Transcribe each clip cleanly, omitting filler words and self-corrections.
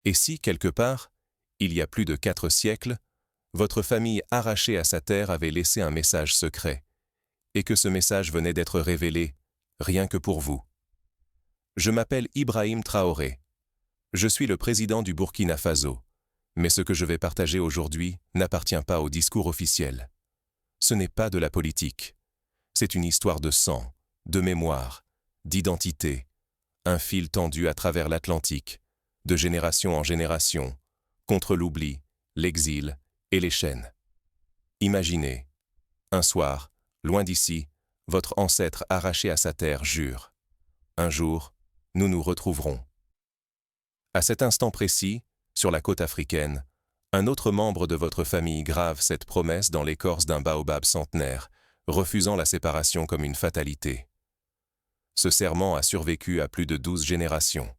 Et si, quelque part, il y a plus de 4 siècles, votre famille arrachée à sa terre avait laissé un message secret, et que ce message venait d'être révélé, rien que pour vous. Je m'appelle Ibrahim Traoré. Je suis le président du Burkina Faso, mais ce que je vais partager aujourd'hui n'appartient pas au discours officiel. Ce n'est pas de la politique. C'est une histoire de sang, de mémoire, d'identité, un fil tendu à travers l'Atlantique, de génération en génération, contre l'oubli, l'exil et les chaînes. Imaginez, un soir, loin d'ici, votre ancêtre arraché à sa terre jure. Un jour, nous nous retrouverons. À cet instant précis, sur la côte africaine, un autre membre de votre famille grave cette promesse dans l'écorce d'un baobab centenaire, refusant la séparation comme une fatalité. Ce serment a survécu à plus de 12 générations.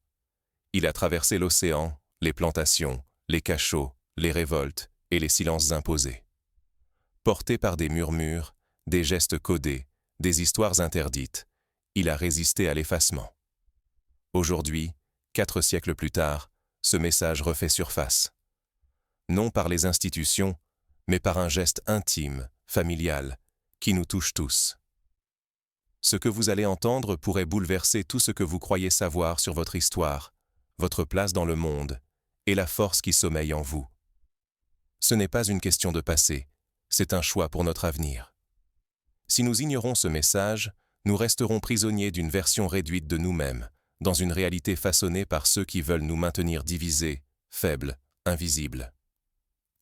Il a traversé l'océan, les plantations, les cachots, les révoltes et les silences imposés. Porté par des murmures, des gestes codés, des histoires interdites, il a résisté à l'effacement. Aujourd'hui, 4 siècles plus tard, ce message refait surface. Non par les institutions, mais par un geste intime, familial, qui nous touche tous. Ce que vous allez entendre pourrait bouleverser tout ce que vous croyez savoir sur votre histoire, votre place dans le monde et la force qui sommeille en vous. Ce n'est pas une question de passé, c'est un choix pour notre avenir. Si nous ignorons ce message, nous resterons prisonniers d'une version réduite de nous-mêmes, dans une réalité façonnée par ceux qui veulent nous maintenir divisés, faibles, invisibles.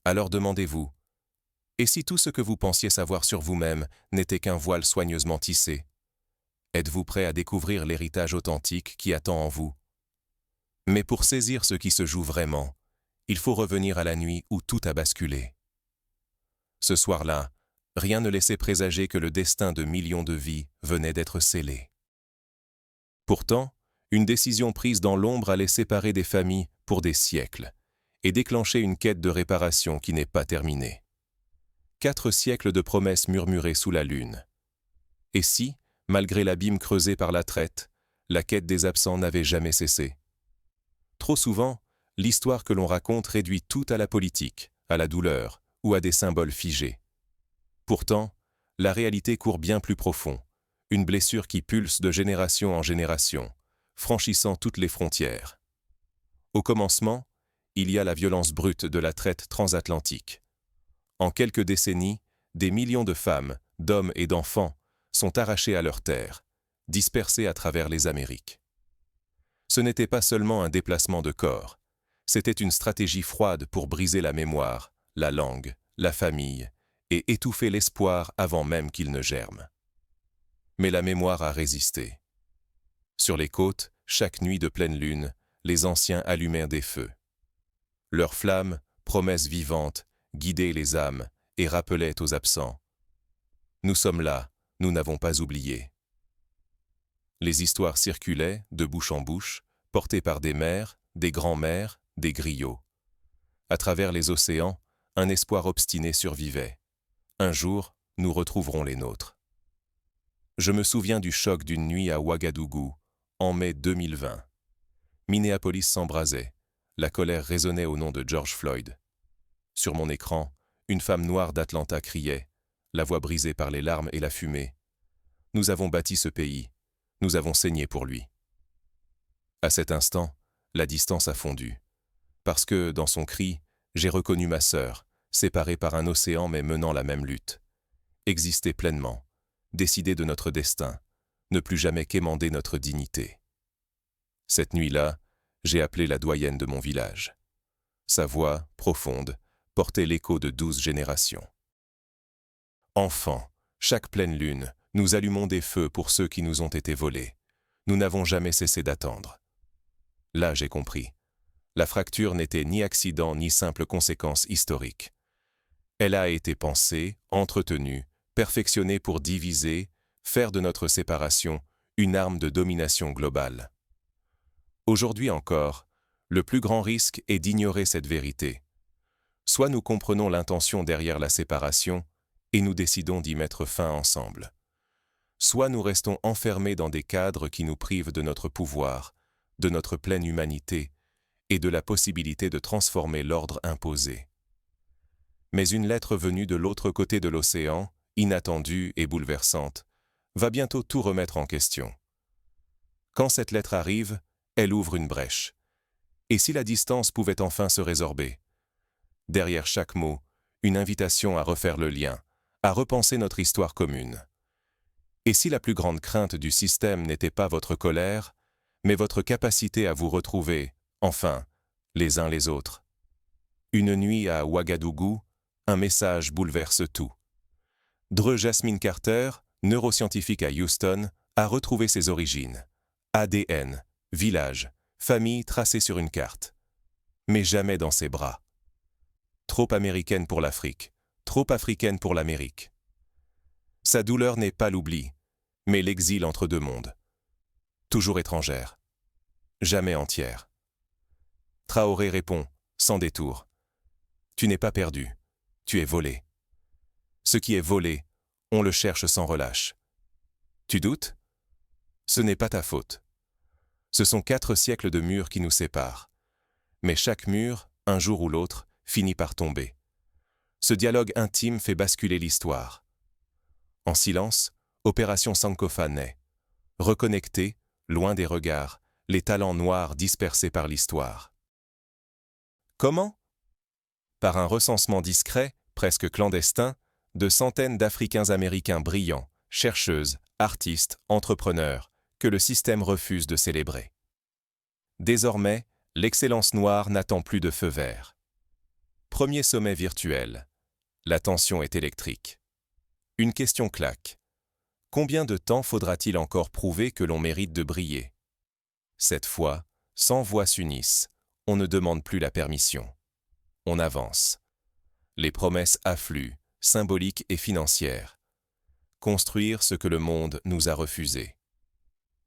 Alors demandez-vous, et si tout ce que vous pensiez savoir sur vous-même n'était qu'un voile soigneusement tissé? Êtes-vous prêt à découvrir l'héritage authentique qui attend en vous? Mais pour saisir ce qui se joue vraiment, il faut revenir à la nuit où tout a basculé. Ce soir-là, rien ne laissait présager que le destin de millions de vies venait d'être scellé. Pourtant, une décision prise dans l'ombre allait séparer des familles pour des siècles et déclencher une quête de réparation qui n'est pas terminée. 4 siècles de promesses murmurées sous la lune. Et si, malgré l'abîme creusé par la traite, la quête des absents n'avait jamais cessé? Trop souvent, l'histoire que l'on raconte réduit tout à la politique, à la douleur ou à des symboles figés. Pourtant, la réalité court bien plus profond, une blessure qui pulse de génération en génération, franchissant toutes les frontières. Au commencement, il y a la violence brute de la traite transatlantique. En quelques décennies, des millions de femmes, d'hommes et d'enfants sont arrachés à leurs terres, dispersés à travers les Amériques. Ce n'était pas seulement un déplacement de corps, c'était une stratégie froide pour briser la mémoire, la langue, la famille, et étouffer l'espoir avant même qu'il ne germe. Mais la mémoire a résisté. Sur les côtes, chaque nuit de pleine lune, les anciens allumèrent des feux. Leurs flammes, promesses vivantes, guidaient les âmes et rappelaient aux absents. Nous sommes là, nous n'avons pas oublié. Les histoires circulaient, de bouche en bouche, portées par des mères, des grands-mères, des griots. À travers les océans, un espoir obstiné survivait. Un jour, nous retrouverons les nôtres. Je me souviens du choc d'une nuit à Ouagadougou, en mai 2020. Minneapolis s'embrasait, la colère résonnait au nom de George Floyd. Sur mon écran, une femme noire d'Atlanta criait, la voix brisée par les larmes et la fumée. Nous avons bâti ce pays, nous avons saigné pour lui. À cet instant, la distance a fondu. Parce que, dans son cri, j'ai reconnu ma sœur, séparée par un océan mais menant la même lutte. Exister pleinement, décider de notre destin, ne plus jamais quémander notre dignité. Cette nuit-là, j'ai appelé la doyenne de mon village. Sa voix, profonde, portait l'écho de 12 générations. Enfants, chaque pleine lune, nous allumons des feux pour ceux qui nous ont été volés. Nous n'avons jamais cessé d'attendre. Là, j'ai compris. La fracture n'était ni accident ni simple conséquence historique. Elle a été pensée, entretenue, perfectionnée pour diviser, faire de notre séparation une arme de domination globale. Aujourd'hui encore, le plus grand risque est d'ignorer cette vérité. Soit nous comprenons l'intention derrière la séparation et nous décidons d'y mettre fin ensemble. Soit nous restons enfermés dans des cadres qui nous privent de notre pouvoir, de notre pleine humanité, et de la possibilité de transformer l'ordre imposé. Mais une lettre venue de l'autre côté de l'océan, inattendue et bouleversante, va bientôt tout remettre en question. Quand cette lettre arrive, elle ouvre une brèche. Et si la distance pouvait enfin se résorber? Derrière chaque mot, une invitation à refaire le lien, à repenser notre histoire commune. Et si la plus grande crainte du système n'était pas votre colère, mais votre capacité à vous retrouver, enfin, les uns les autres? Une nuit à Ouagadougou, un message bouleverse tout. Dre Jasmine Carter, neuroscientifique à Houston, a retrouvé ses origines. ADN, village, famille tracée sur une carte. Mais jamais dans ses bras. Trop américaine pour l'Afrique, trop africaine pour l'Amérique. Sa douleur n'est pas l'oubli, mais l'exil entre deux mondes. Toujours étrangère, jamais entière. Traoré répond, sans détour. Tu n'es pas perdu, tu es volé. Ce qui est volé, on le cherche sans relâche. Tu doutes? Ce n'est pas ta faute. Ce sont 4 siècles de murs qui nous séparent. Mais chaque mur, un jour ou l'autre, finit par tomber. Ce dialogue intime fait basculer l'histoire. En silence, Opération Sankofa naît. Reconnecter, loin des regards, les talents noirs dispersés par l'histoire. Comment? Par un recensement discret, presque clandestin, de centaines d'Africains-Américains brillants, chercheuses, artistes, entrepreneurs, que le système refuse de célébrer. Désormais, l'excellence noire n'attend plus de feu vert. Premier sommet virtuel. La tension est électrique. Une question claque. Combien de temps faudra-t-il encore prouver que l'on mérite de briller? Cette fois, 100 voix s'unissent. On ne demande plus la permission. On avance. Les promesses affluent, symboliques et financières. Construire ce que le monde nous a refusé.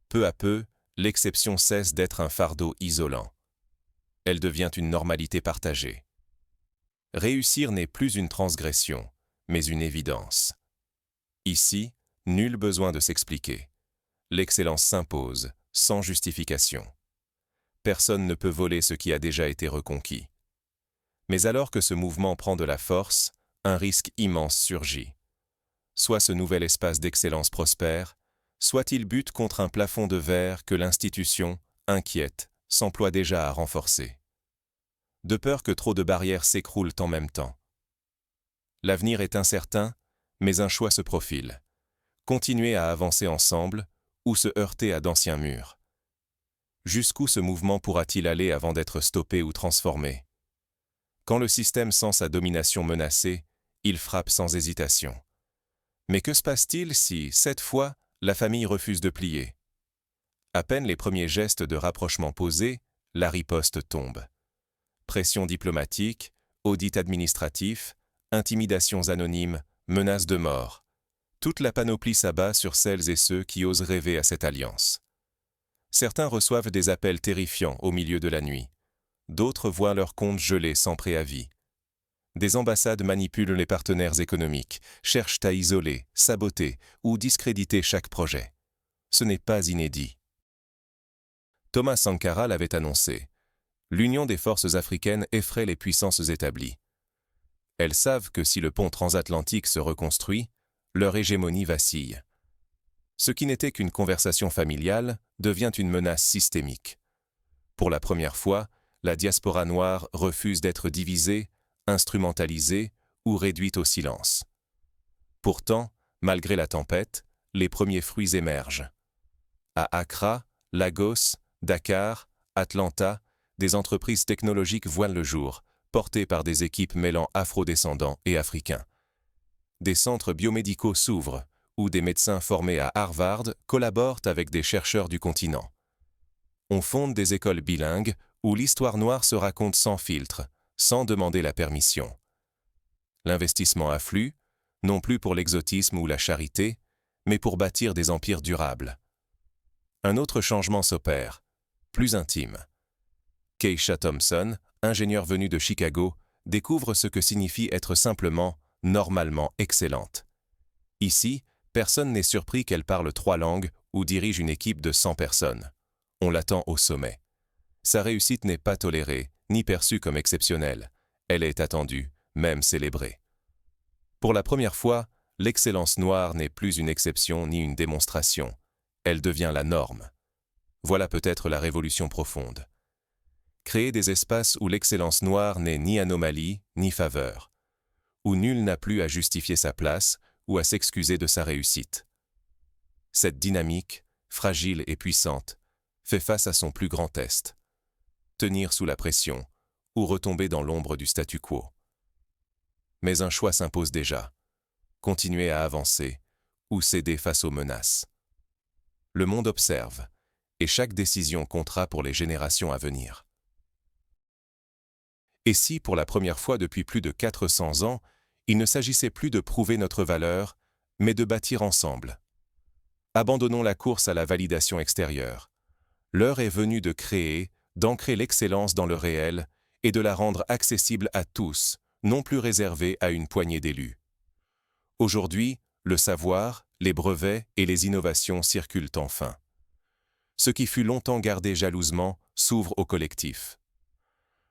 Peu à peu, l'exception cesse d'être un fardeau isolant. Elle devient une normalité partagée. Réussir n'est plus une transgression, mais une évidence. Ici, nul besoin de s'expliquer. L'excellence s'impose, sans justification. Personne ne peut voler ce qui a déjà été reconquis. Mais alors que ce mouvement prend de la force, un risque immense surgit. Soit ce nouvel espace d'excellence prospère, soit il bute contre un plafond de verre que l'institution, inquiète, s'emploie déjà à renforcer. De peur que trop de barrières s'écroulent en même temps. L'avenir est incertain, mais un choix se profile. Continuer à avancer ensemble ou se heurter à d'anciens murs. Jusqu'où ce mouvement pourra-t-il aller avant d'être stoppé ou transformé? Quand le système sent sa domination menacée, il frappe sans hésitation. Mais que se passe-t-il si, cette fois, la famille refuse de plier? À peine les premiers gestes de rapprochement posés, la riposte tombe. Pression diplomatique, audit administratif, intimidations anonymes, menaces de mort. Toute la panoplie s'abat sur celles et ceux qui osent rêver à cette alliance. Certains reçoivent des appels terrifiants au milieu de la nuit. D'autres voient leurs comptes gelés sans préavis. Des ambassades manipulent les partenaires économiques, cherchent à isoler, saboter ou discréditer chaque projet. Ce n'est pas inédit. Thomas Sankara l'avait annoncé. L'union des forces africaines effraie les puissances établies. Elles savent que si le pont transatlantique se reconstruit, leur hégémonie vacille. Ce qui n'était qu'une conversation familiale devient une menace systémique. Pour la première fois, la diaspora noire refuse d'être divisée, instrumentalisée ou réduite au silence. Pourtant, malgré la tempête, les premiers fruits émergent. À Accra, Lagos, Dakar, Atlanta, des entreprises technologiques voient le jour, portées par des équipes mêlant afro-descendants et africains. Des centres biomédicaux s'ouvrent, où des médecins formés à Harvard collaborent avec des chercheurs du continent. On fonde des écoles bilingues où l'histoire noire se raconte sans filtre, sans demander la permission. L'investissement afflue, non plus pour l'exotisme ou la charité, mais pour bâtir des empires durables. Un autre changement s'opère, plus intime. Keisha Thompson, ingénieure venue de Chicago, découvre ce que signifie être simplement, normalement excellente. Ici, personne n'est surpris qu'elle parle 3 langues ou dirige une équipe de 100 personnes. On l'attend au sommet. Sa réussite n'est pas tolérée, ni perçue comme exceptionnelle. Elle est attendue, même célébrée. Pour la première fois, l'excellence noire n'est plus une exception ni une démonstration. Elle devient la norme. Voilà peut-être la révolution profonde. Créer des espaces où l'excellence noire n'est ni anomalie, ni faveur. Où nul n'a plus à justifier sa place ou à s'excuser de sa réussite. Cette dynamique, fragile et puissante, fait face à son plus grand test. Tenir sous la pression ou retomber dans l'ombre du statu quo. Mais un choix s'impose déjà. Continuer à avancer ou céder face aux menaces. Le monde observe, et chaque décision comptera pour les générations à venir. Et si, pour la première fois depuis plus de 400 ans, il ne s'agissait plus de prouver notre valeur, mais de bâtir ensemble. Abandonnons la course à la validation extérieure. L'heure est venue de créer, d'ancrer l'excellence dans le réel et de la rendre accessible à tous, non plus réservée à une poignée d'élus. Aujourd'hui, le savoir, les brevets et les innovations circulent enfin. Ce qui fut longtemps gardé jalousement s'ouvre au collectif.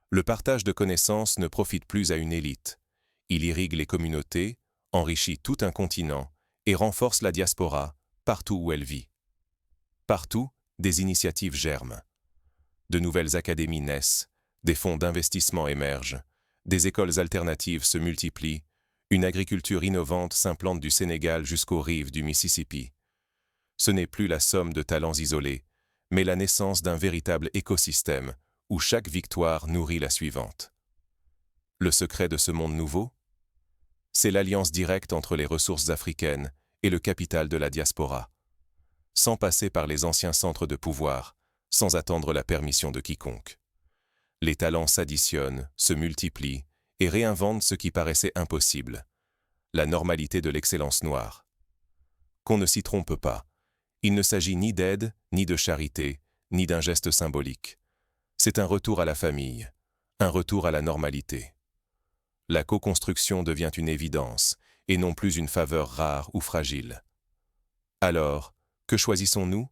Le partage de connaissances ne profite plus à une élite. Il irrigue les communautés, enrichit tout un continent et renforce la diaspora partout où elle vit. Partout, des initiatives germent. De nouvelles académies naissent, des fonds d'investissement émergent, des écoles alternatives se multiplient, une agriculture innovante s'implante du Sénégal jusqu'aux rives du Mississippi. Ce n'est plus la somme de talents isolés, mais la naissance d'un véritable écosystème où chaque victoire nourrit la suivante. Le secret de ce monde nouveau? C'est l'alliance directe entre les ressources africaines et le capital de la diaspora. Sans passer par les anciens centres de pouvoir, sans attendre la permission de quiconque. Les talents s'additionnent, se multiplient et réinventent ce qui paraissait impossible. La normalité de l'excellence noire. Qu'on ne s'y trompe pas. Il ne s'agit ni d'aide, ni de charité, ni d'un geste symbolique. C'est un retour à la famille, un retour à la normalité. La co-construction devient une évidence, et non plus une faveur rare ou fragile. Alors, que choisissons-nous?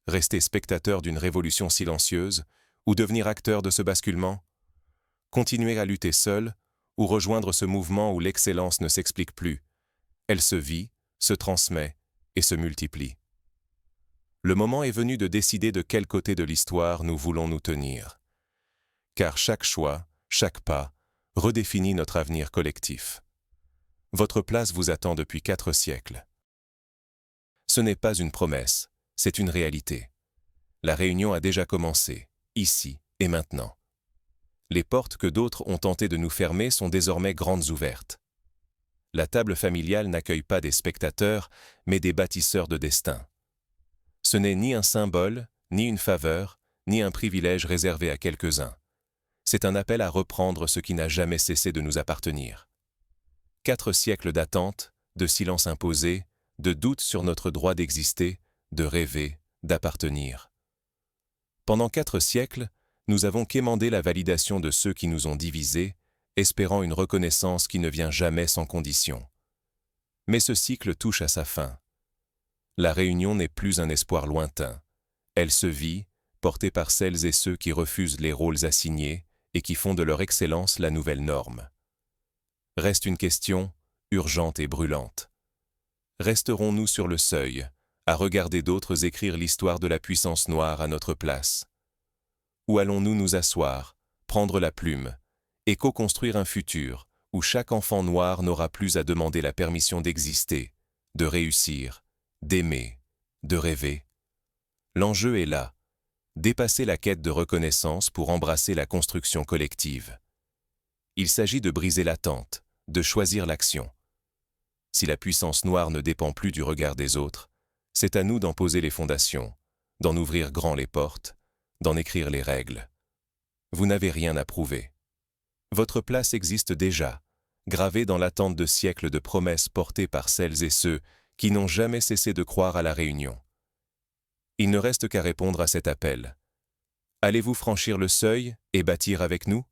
Rester spectateur d'une révolution silencieuse, ou devenir acteur de ce basculement? Continuer à lutter seul, ou rejoindre ce mouvement où l'excellence ne s'explique plus? Elle se vit, se transmet et se multiplie. Le moment est venu de décider de quel côté de l'histoire nous voulons nous tenir. Car chaque choix, chaque pas, redéfinit notre avenir collectif. Votre place vous attend depuis 4 siècles. Ce n'est pas une promesse, c'est une réalité. La réunion a déjà commencé, ici et maintenant. Les portes que d'autres ont tenté de nous fermer sont désormais grandes ouvertes. La table familiale n'accueille pas des spectateurs, mais des bâtisseurs de destin. Ce n'est ni un symbole, ni une faveur, ni un privilège réservé à quelques-uns. C'est un appel à reprendre ce qui n'a jamais cessé de nous appartenir. 4 siècles d'attente, de silence imposé, de doute sur notre droit d'exister, de rêver, d'appartenir. Pendant 4 siècles, nous avons quémandé la validation de ceux qui nous ont divisés, espérant une reconnaissance qui ne vient jamais sans condition. Mais ce cycle touche à sa fin. La réunion n'est plus un espoir lointain. Elle se vit, portée par celles et ceux qui refusent les rôles assignés et qui font de leur excellence la nouvelle norme. Reste une question, urgente et brûlante. Resterons-nous sur le seuil, à regarder d'autres écrire l'histoire de la puissance noire à notre place? Ou allons-nous nous asseoir, prendre la plume, et co-construire un futur où chaque enfant noir n'aura plus à demander la permission d'exister, de réussir, d'aimer, de rêver? L'enjeu est là, dépasser la quête de reconnaissance pour embrasser la construction collective. Il s'agit de briser l'attente, de choisir l'action. Si la puissance noire ne dépend plus du regard des autres, c'est à nous d'en poser les fondations, d'en ouvrir grand les portes, d'en écrire les règles. Vous n'avez rien à prouver. Votre place existe déjà, gravée dans l'attente de siècles de promesses portées par celles et ceux qui n'ont jamais cessé de croire à la réunion. Il ne reste qu'à répondre à cet appel. Allez-vous franchir le seuil et bâtir avec nous?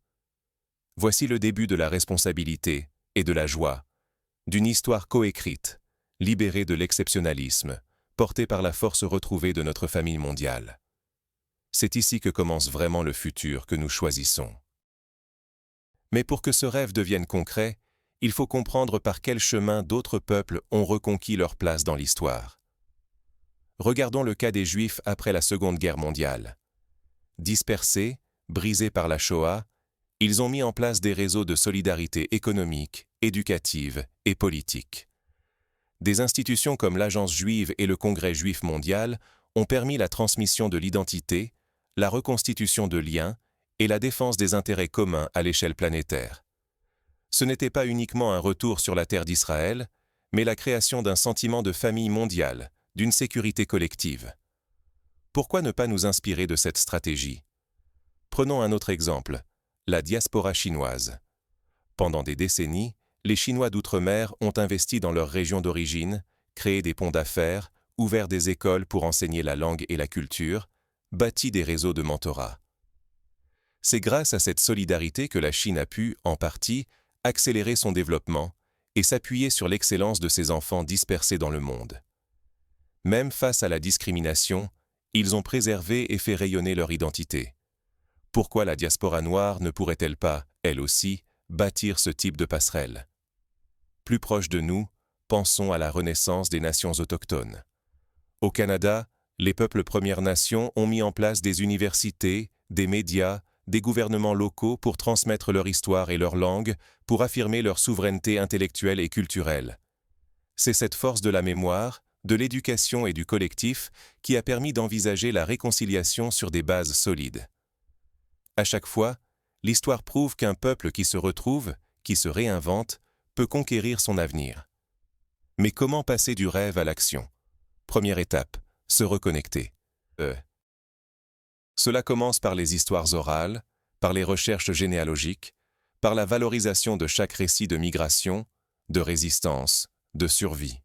Voici le début de la responsabilité et de la joie, d'une histoire coécrite, libérée de l'exceptionnalisme, portée par la force retrouvée de notre famille mondiale. C'est ici que commence vraiment le futur que nous choisissons. Mais pour que ce rêve devienne concret, il faut comprendre par quel chemin d'autres peuples ont reconquis leur place dans l'histoire. Regardons le cas des Juifs après la Seconde Guerre mondiale. Dispersés, brisés par la Shoah, ils ont mis en place des réseaux de solidarité économique, éducative et politique. Des institutions comme l'Agence juive et le Congrès juif mondial ont permis la transmission de l'identité, la reconstitution de liens et la défense des intérêts communs à l'échelle planétaire. Ce n'était pas uniquement un retour sur la terre d'Israël, mais la création d'un sentiment de famille mondiale, d'une sécurité collective. Pourquoi ne pas nous inspirer de cette stratégie? Prenons un autre exemple, la diaspora chinoise. Pendant des décennies, les Chinois d'outre-mer ont investi dans leur région d'origine, créé des ponts d'affaires, ouvert des écoles pour enseigner la langue et la culture, bâti des réseaux de mentorat. C'est grâce à cette solidarité que la Chine a pu, en partie, accélérer son développement et s'appuyer sur l'excellence de ses enfants dispersés dans le monde. Même face à la discrimination, ils ont préservé et fait rayonner leur identité. Pourquoi la diaspora noire ne pourrait-elle pas, elle aussi, bâtir ce type de passerelle? Plus proche de nous, pensons à la renaissance des nations autochtones. Au Canada, les peuples Premières Nations ont mis en place des universités, des médias, des gouvernements locaux pour transmettre leur histoire et leur langue, pour affirmer leur souveraineté intellectuelle et culturelle. C'est cette force de la mémoire, de l'éducation et du collectif qui a permis d'envisager la réconciliation sur des bases solides. À chaque fois, l'histoire prouve qu'un peuple qui se retrouve, qui se réinvente, peut conquérir son avenir. Mais comment passer du rêve à l'action? Première étape, se reconnecter. Cela commence par les histoires orales, par les recherches généalogiques, par la valorisation de chaque récit de migration, de résistance, de survie.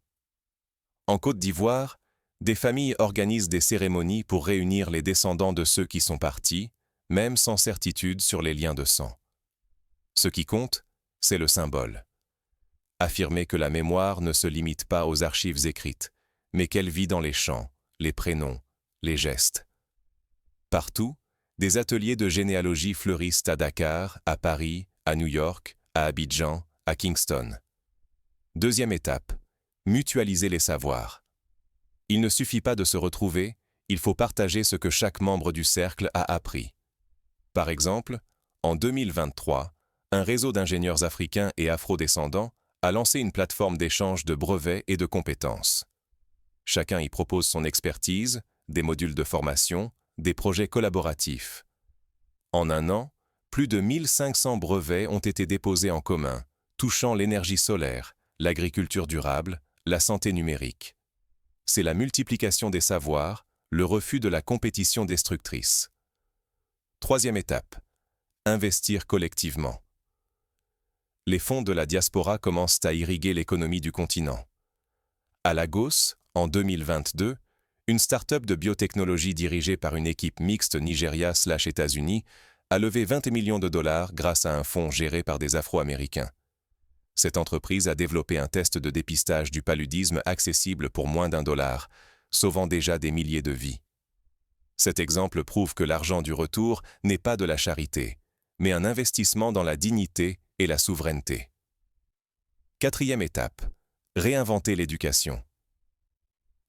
En Côte d'Ivoire, des familles organisent des cérémonies pour réunir les descendants de ceux qui sont partis, même sans certitude sur les liens de sang. Ce qui compte, c'est le symbole. Affirmer que la mémoire ne se limite pas aux archives écrites, mais qu'elle vit dans les chants, les prénoms, les gestes. Partout, des ateliers de généalogie fleurissent à Dakar, à Paris, à New York, à Abidjan, à Kingston. Deuxième étape, mutualiser les savoirs. Il ne suffit pas de se retrouver, il faut partager ce que chaque membre du cercle a appris. Par exemple, en 2023, un réseau d'ingénieurs africains et afro-descendants a lancé une plateforme d'échange de brevets et de compétences. Chacun y propose son expertise, des modules de formation, des projets collaboratifs. En un an, plus de 1500 brevets ont été déposés en commun, touchant l'énergie solaire, l'agriculture durable, la santé numérique. C'est la multiplication des savoirs, le refus de la compétition destructrice. Troisième étape, investir collectivement. Les fonds de la diaspora commencent à irriguer l'économie du continent. À Lagos, en 2022, une start-up de biotechnologie dirigée par une équipe mixte Nigeria/États-Unis a levé 20 millions de dollars grâce à un fonds géré par des Afro-Américains. Cette entreprise a développé un test de dépistage du paludisme accessible pour moins d'$1, sauvant déjà des milliers de vies. Cet exemple prouve que l'argent du retour n'est pas de la charité, mais un investissement dans la dignité et la souveraineté. Quatrième étape, réinventer l'éducation.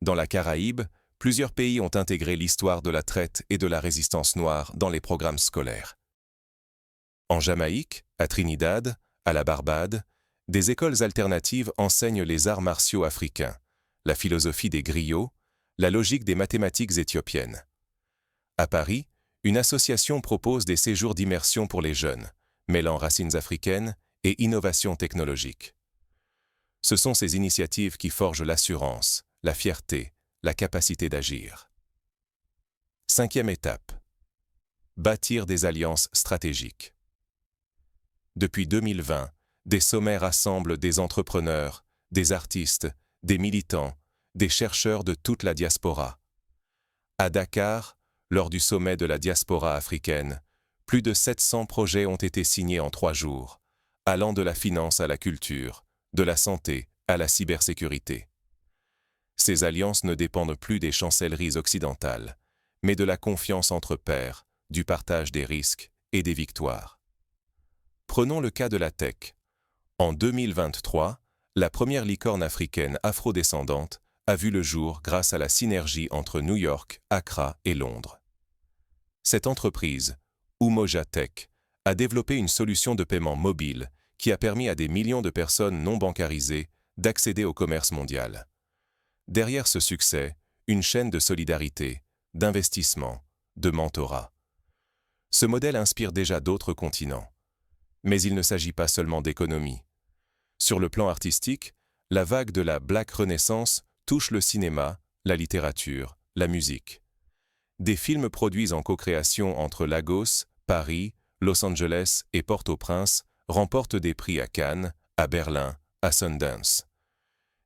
Dans la Caraïbe, plusieurs pays ont intégré l'histoire de la traite et de la résistance noire dans les programmes scolaires. En Jamaïque, à Trinidad, à la Barbade, des écoles alternatives enseignent les arts martiaux africains, la philosophie des griots, la logique des mathématiques éthiopiennes. À Paris, une association propose des séjours d'immersion pour les jeunes, mêlant racines africaines et innovation technologique. Ce sont ces initiatives qui forgent l'assurance, la fierté, la capacité d'agir. Cinquième étape. Bâtir des alliances stratégiques. Depuis 2020, des sommets rassemblent des entrepreneurs, des artistes, des militants, des chercheurs de toute la diaspora. À Dakar, lors du sommet de la diaspora africaine, plus de 700 projets ont été signés en 3 jours, allant de la finance à la culture, de la santé à la cybersécurité. Ces alliances ne dépendent plus des chancelleries occidentales, mais de la confiance entre pairs, du partage des risques et des victoires. Prenons le cas de la tech. En 2023, la première licorne africaine afrodescendante a vu le jour grâce à la synergie entre New York, Accra et Londres. Cette entreprise, Umoja Tech, a développé une solution de paiement mobile qui a permis à des millions de personnes non bancarisées d'accéder au commerce mondial. Derrière ce succès, une chaîne de solidarité, d'investissement, de mentorat. Ce modèle inspire déjà d'autres continents. Mais il ne s'agit pas seulement d'économie. Sur le plan artistique, la vague de la Black Renaissance touche le cinéma, la littérature, la musique. Des films produits en co-création entre Lagos, Paris, Los Angeles et Port-au-Prince remportent des prix à Cannes, à Berlin, à Sundance.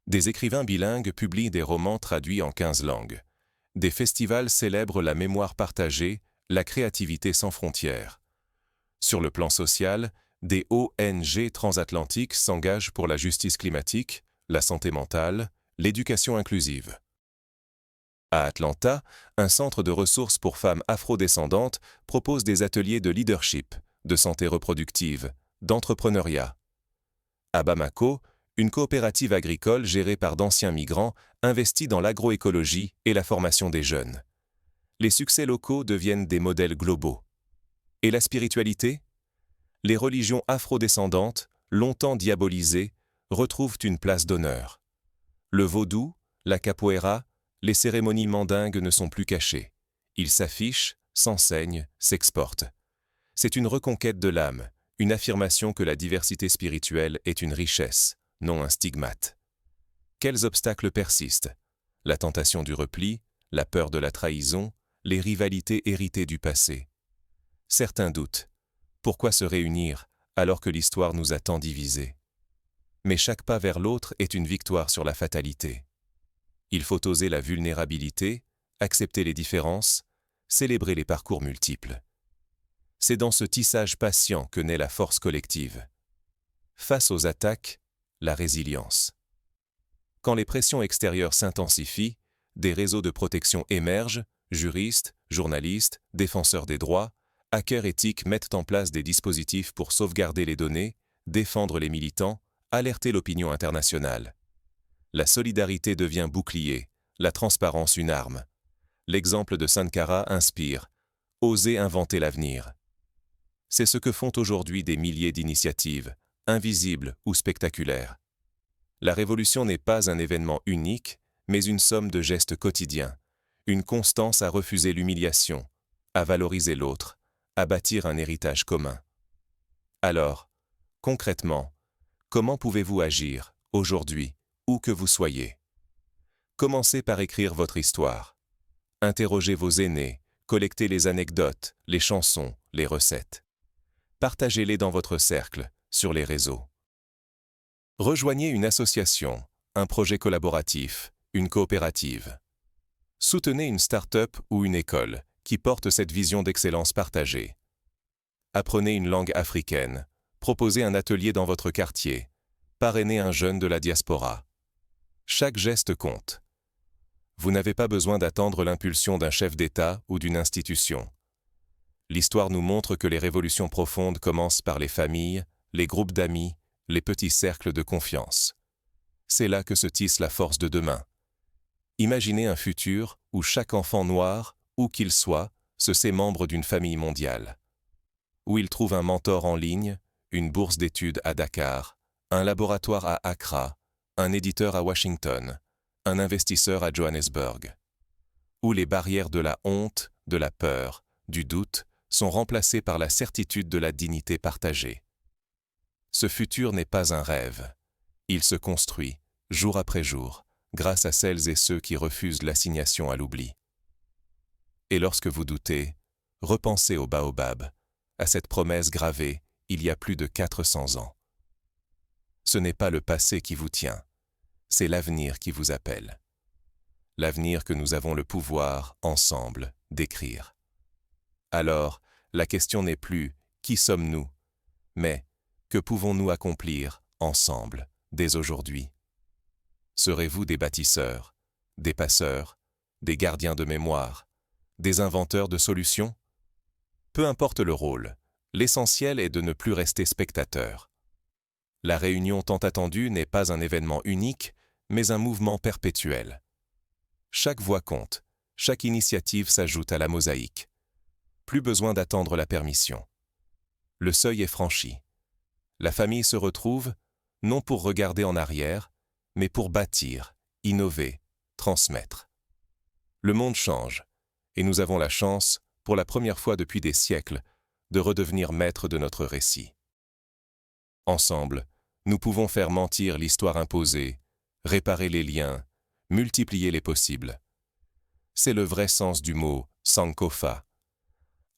Des écrivains bilingues publient des romans traduits en 15 langues. Des festivals célèbrent la mémoire partagée, la créativité sans frontières. Sur le plan social, des ONG transatlantiques s'engagent pour la justice climatique, la santé mentale, l'éducation inclusive. À Atlanta, un centre de ressources pour femmes afrodescendantes propose des ateliers de leadership, de santé reproductive, d'entrepreneuriat. À Bamako, une coopérative agricole gérée par d'anciens migrants investit dans l'agroécologie et la formation des jeunes. Les succès locaux deviennent des modèles globaux. Et la spiritualité ? Les religions afrodescendantes, longtemps diabolisées, retrouvent une place d'honneur. Le vaudou, la capoeira, les cérémonies mandingues ne sont plus cachées. Ils s'affichent, s'enseignent, s'exportent. C'est une reconquête de l'âme, une affirmation que la diversité spirituelle est une richesse, non un stigmate. Quels obstacles persistent ? La tentation du repli, la peur de la trahison, les rivalités héritées du passé. Certains doutent. Pourquoi se réunir alors que l'histoire nous a tant divisés ? Mais chaque pas vers l'autre est une victoire sur la fatalité. Il faut oser la vulnérabilité, accepter les différences, célébrer les parcours multiples. C'est dans ce tissage patient que naît la force collective. Face aux attaques, la résilience. Quand les pressions extérieures s'intensifient, des réseaux de protection émergent, juristes, journalistes, défenseurs des droits, hackers éthiques mettent en place des dispositifs pour sauvegarder les données, défendre les militants, alerter l'opinion internationale. La solidarité devient bouclier, la transparence une arme. L'exemple de Sankara inspire. Oser inventer l'avenir. C'est ce que font aujourd'hui des milliers d'initiatives, invisibles ou spectaculaires. La révolution n'est pas un événement unique, mais une somme de gestes quotidiens, une constance à refuser l'humiliation, à valoriser l'autre, à bâtir un héritage commun. Alors, concrètement, comment pouvez-vous agir, aujourd'hui, où que vous soyez ? Commencez par écrire votre histoire. Interrogez vos aînés, collectez les anecdotes, les chansons, les recettes. Partagez-les dans votre cercle, sur les réseaux. Rejoignez une association, un projet collaboratif, une coopérative. Soutenez une start-up ou une école qui porte cette vision d'excellence partagée. Apprenez une langue africaine, proposez un atelier dans votre quartier, parrainez un jeune de la diaspora. Chaque geste compte. Vous n'avez pas besoin d'attendre l'impulsion d'un chef d'État ou d'une institution. L'histoire nous montre que les révolutions profondes commencent par les familles, les groupes d'amis, les petits cercles de confiance. C'est là que se tisse la force de demain. Imaginez un futur où chaque enfant noir, où qu'il soit, se sait membre d'une famille mondiale. Où il trouve un mentor en ligne, une bourse d'études à Dakar, un laboratoire à Accra, un éditeur à Washington, un investisseur à Johannesburg. Où les barrières de la honte, de la peur, du doute sont remplacées par la certitude de la dignité partagée. Ce futur n'est pas un rêve. Il se construit, jour après jour, grâce à celles et ceux qui refusent l'assignation à l'oubli. Et lorsque vous doutez, repensez au baobab, à cette promesse gravée il y a plus de 400 ans. Ce n'est pas le passé qui vous tient, c'est l'avenir qui vous appelle. L'avenir que nous avons le pouvoir, ensemble, d'écrire. Alors, la question n'est plus « qui sommes-nous ?», mais « que pouvons-nous accomplir, ensemble, dès aujourd'hui ?» Serez-vous des bâtisseurs, des passeurs, des gardiens de mémoire, Des inventeurs de solutions? Peu importe le rôle, l'essentiel est de ne plus rester spectateur. La réunion tant attendue n'est pas un événement unique, mais un mouvement perpétuel. Chaque voix compte, chaque initiative s'ajoute à la mosaïque. Plus besoin d'attendre la permission. Le seuil est franchi. La famille se retrouve, non pour regarder en arrière, mais pour bâtir, innover, transmettre. Le monde change, et nous avons la chance, pour la première fois depuis des siècles, de redevenir maîtres de notre récit. Ensemble, nous pouvons faire mentir l'histoire imposée, réparer les liens, multiplier les possibles. C'est le vrai sens du mot « Sankofa »,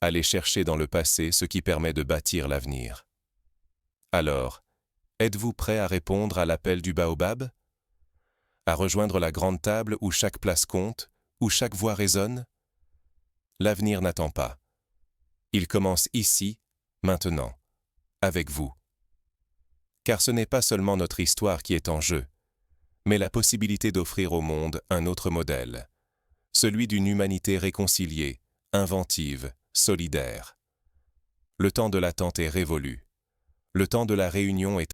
aller chercher dans le passé ce qui permet de bâtir l'avenir. Alors, êtes-vous prêt à répondre à l'appel du baobab? À rejoindre la grande table où chaque place compte, où chaque voix résonne? L'avenir n'attend pas. Il commence ici, maintenant, avec vous. Car ce n'est pas seulement notre histoire qui est en jeu, mais la possibilité d'offrir au monde un autre modèle, celui d'une humanité réconciliée, inventive, solidaire. Le temps de l'attente est révolu. Le temps de la réunion est